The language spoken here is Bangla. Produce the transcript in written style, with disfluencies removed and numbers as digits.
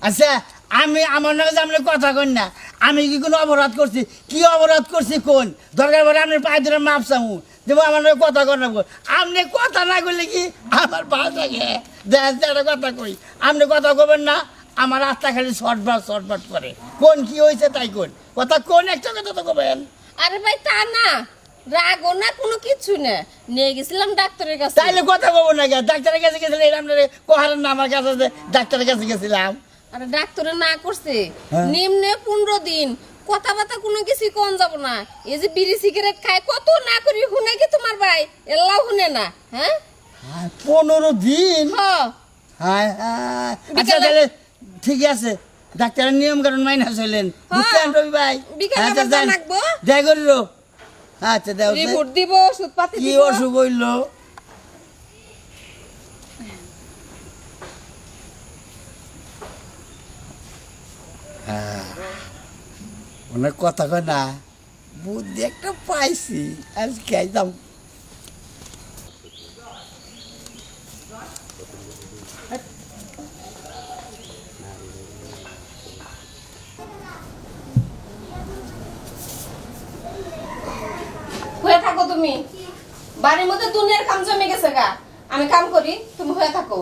আচ্ছা আমি আমার নাকি আপনি কথা কই না আমি কি কোনো অপরাধ করছি কি অপরাধ করছি কোন দরকার পড়ে আপনি পায়ে ধরে মাপ চামু দেবো আমার নাকি কথা কর না আপনি কথা না করলে কি আমার ভালো থাকে দেখ একটা কথা কই আপনি কথা কবেন না আমার রাস্তা খালি শর্টবাট করে কোন কি হয়েছে তাই কোন কথা কোন একটা কথা তো কবেন আরে ভাই তা না রাগও না কোনো কিছু না নিয়ে গেছিলাম ডাক্তারের কাছে তাইলে কথা কব না গে ডাক্তারের কাছে গেছিলেন আপনার কোহারেন না আমার কাছে যে ডাক্তারের কাছে গেছিলাম আরে ডাক্তারে না করছে হ্যাঁ। নিম্নে 15 দিন কথাবার্তা কোনো কিছু কোন যাব না এই যে বিড়ি সিগারেট খায় কত না করি শুনে কি তোমার ভাই এল্লাও শুনে না হ্যাঁ 15 দিন হ্যাঁ হ্যাঁ হ্যাঁ আচ্ছা তাহলে ঠিক আছে ডাক্তারের নিয়ম কারণ মাইনা চলেন বুঝছেন রবি ভাই বিকালে আচ্ছা আবার যান জানাকবো। দেখ করিল আচ্ছা দেও রিপোর্ট দিব ওষুধ পাতি কি দিব অসুখ হইল অনেক কথা কয় না বুদ্ধি একটা পাইছি আজকে একদম হয়ে থাকো তুমি বাড়ির মধ্যে দুনিয়ার কাম জমে গেছে গা আমি কাম করি তুমি হয়ে থাকো